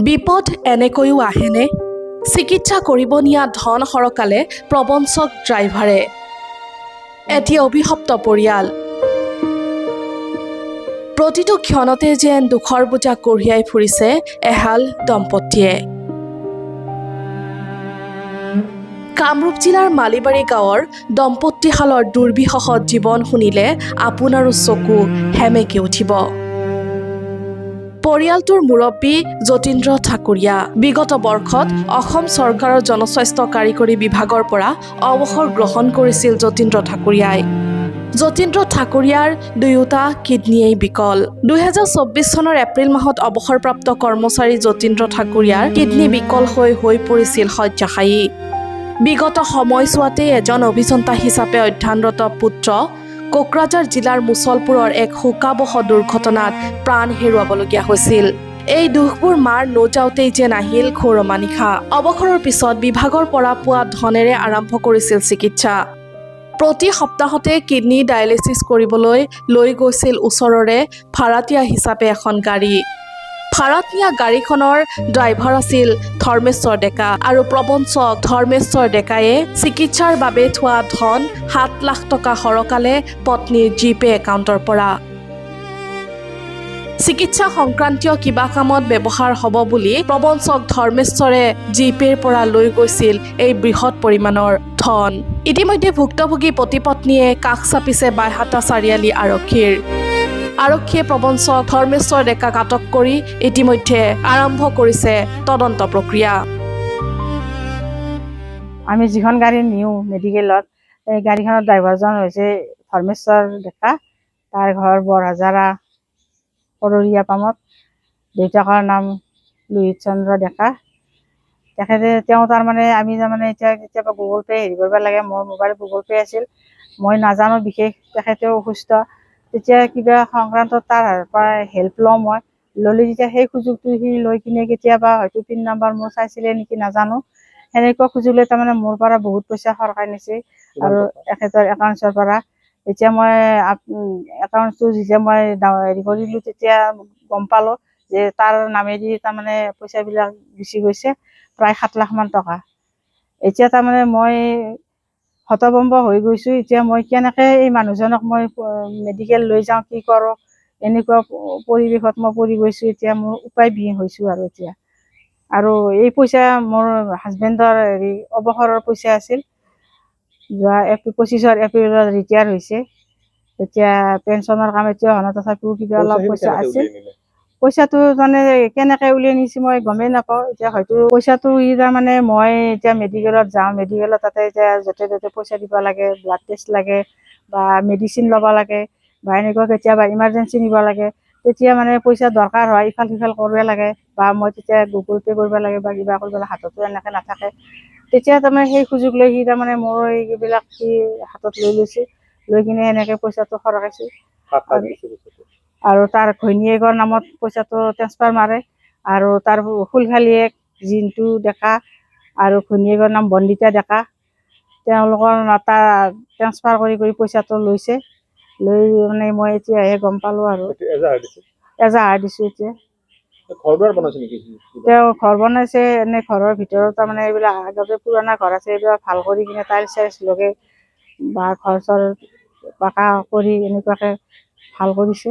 বিপদ এনেকৈও আহেনে? চিকিৎসা কৰিব নিয়া ধন সৰকালে প্ৰবঞ্চক ড্ৰাইভাৰে। এটি অভিশপ্ত পৰিয়াল। প্ৰতিটো ক্ষণতে যেন দুখৰ বোজা কঢ়িয়াই ফুৰিছে এহাল দম্পতীয়ে। কামৰূপ জিলাৰ মালিবাৰী গাঁৱৰ দম্পতীহালৰ দুৰ্বিষহ জীৱন শুনিলে আপোনাৰো চকু হেমেকি উঠিব। পৰিয়ালটোৰ মুৰব্বী যতীন্দ্ৰ ঠাকুৰীয়া। বিগত বৰ্ষত অসম চৰকাৰৰ জনস্বাস্থ্য কাৰিকৰী বিভাগৰ পৰা অৱসৰ গ্ৰহণ কৰিছিল যতীন্দ্ৰ ঠাকুৰীয়াই। যতীন্দ্ৰ ঠাকুৰীয়াৰ দুয়োটা কিডনীয়েই বিকল। 2024 চনৰ এপ্ৰিল মাহত অৱসৰপ্ৰাপ্ত কৰ্মচাৰী যতীন্দ্ৰ ঠাকুৰীয়াৰ কিডনী বিকল হৈ পৰিছিল শয্যাশায়ী। বিগত সময়ছোৱাতে এজন অভিযন্তা হিচাপে অধ্যয়নৰত পুত্ৰ কোকৰাঝাৰ জিলাৰ মুছলপুৰৰ এক শোকাবহ দুৰ্ঘটনাত প্ৰাণ হেৰুৱাবলগীয়া হৈছিল। এই দুখবোৰ মাৰ নোযাওঁতেই যেন আহিল ঘোৰ অমানিশা। অৱসৰৰ পিছত বিভাগৰ পৰা পোৱা ধনেৰে আৰম্ভ কৰিছিল চিকিৎসা। প্ৰতি সপ্তাহতে কিডনী ডায়েলিচিছ কৰিবলৈ লৈ গৈছিল ওচৰৰে ভাড়াতীয়া হিচাপে এখন গাড়ী। ভাড়াত নিয়া গাড়ীখনৰ ড্ৰাইভাৰ আছিল ধৰ্মেশ্বৰ ডেকা আৰু প্ৰবঞ্চক ধৰ্মেশ্বৰ ডেকায়ে চিকিৎসাৰ বাবে থোৱা ধন 7 লাখ টকা সৰকালে পত্নীৰ জিপে একাউণ্টৰ পৰা। চিকিৎসা সংক্ৰান্তীয় কিবা কামত ব্যৱহাৰ হ'ব বুলি প্ৰবঞ্চক ধৰ্মেশ্বৰে জিপেৰ পৰা লৈ গৈছিল এই বৃহৎ পৰিমাণৰ ধন। ইতিমধ্যে ভুক্তভোগী পতি পত্নীয়ে কাষ চাপিছে বাইহাটা চাৰিআলি আৰক্ষীৰ। আৰক্ষীয়ে প্ৰবঞ্চক ধৰ্মেশ্বৰ ডেকাক আটক কৰি ইতিমধ্যে আৰম্ভ কৰিছে তদন্ত প্ৰক্ৰিয়া। আমি যিখন গাড়ী নিওঁ মেডিকেলত, এই গাড়ীখনৰ ড্ৰাইভাৰজন হৈছে ধৰ্মেশ্বৰ ডেকা। তাৰ ঘৰ বৰহাজাৰা কৰৰীয়া পামত। দেউতাকৰ নাম লোহিত চন্দ্ৰ ডেকা। তেওঁ তাৰমানে আমি এতিয়া কেতিয়াবা গুগল পে' হেৰি কৰিব লাগে, মোৰ মোবাইলত গুগল পে' আছিল, মই নাজানো বিশেষ। তেখেতেও অসুস্থ, তেতিয়া কিবা সংক্ৰান্তত তাৰ পৰা হেল্প লওঁ। মই ল'লে যেতিয়া সেই সুযোগটো সি লৈ কিনে কেতিয়াবা হয়তো পিন নাম্বাৰ মোৰ চাইছিলে নেকি নাজানো, সেনেকুৱা সুযোগ লৈ তাৰমানে মোৰ পৰা বহুত পইচা সৰকাই নিছে আৰু এখেতৰ একাউণ্টছৰ পৰা। এতিয়া মই একাউণ্টটো যেতিয়া মই হেৰি কৰিলোঁ তেতিয়া গম পালোঁ যে তাৰ নামেদি তাৰমানে পইচাবিলাক গুচি গৈছে, প্ৰায় 7 লাখ মান টকা। এতিয়া তাৰমানে মই হতভম্ব হৈ গৈছোঁ। এতিয়া মই কেনেকৈ এই মানুহজনক মই মেডিকেল লৈ যাওঁ, কি কৰোঁ, এনেকুৱা পৰিৱেশত মই পৰি গৈছোঁ। এতিয়া মোৰ উপায়বিহীন হৈছোঁ আৰু এতিয়া। আৰু এই পইচা মোৰ হাজবেণ্ডৰ হেৰি অৱসৰৰ পইচা আছিল। যোৱা 25 এপ্ৰিলত ৰিটায়াৰ হৈছে। এতিয়া পেঞ্চনৰ কাম এতিয়া হোৱা নাই, তথাপিও কিবা অলপ পইচা আছিল। পইচাটো মানে কেনেকৈ উলিয়াই নিছে মই গমেই নাপাওঁ। এতিয়া হয়তো পইচাটো তাৰমানে মই এতিয়া মেডিকেলত যাওঁ, মেডিকেলত তাতে এতিয়া য'তে ত'তে পইচা দিব লাগে, ব্লাড টেষ্ট লাগে বা মেডিচিন ল'ব লাগে বা এনেকুৱা কেতিয়াবা ইমাৰ্জেঞ্চি নিব লাগে, তেতিয়া মানে পইচা দৰকাৰ হয়, ইফাল সিফাল কৰিব লাগে বা মই তেতিয়া গুগল পে' কৰিব লাগে বা কিবা কৰিব লাগে, হাততো এনেকৈ নাথাকে। তেতিয়া তাৰমানে সেই সুযোগ লৈ সি তাৰমানে মোৰ এইবিলাক সি হাতত লৈ লৈছে, লৈ কিনে এনেকৈ পইচাটো সৰকাইছে। আৰু তাৰ ঘৈণীয়েকৰ নামত পইচাটো ট্ৰেন্সফাৰ মাৰে। আৰু তাৰ ফুলখালীয়েক জিন্তু ডেকা আৰু ঘৈণীয়েকৰ নাম বন্দিতা ডেকা, তেওঁলোকৰ ট্ৰেন্সফাৰ কৰি পইচাটো লৈছে। লৈ মানে মই এতিয়াহে গম পালোঁ আৰু এজাহাৰ দিছোঁ। এতিয়া তেওঁ ঘৰ বনাইছে, এনে ঘৰৰ ভিতৰত তাৰমানে এইবিলাক আগতে পুৰণা ঘৰ আছে, এইবিলাক ভাল কৰি কিনে টাইলছ চাইলছ লগাই বা ঘৰ চৰ পাকা কৰি এনেকুৱাকৈ ভাল কৰিছে।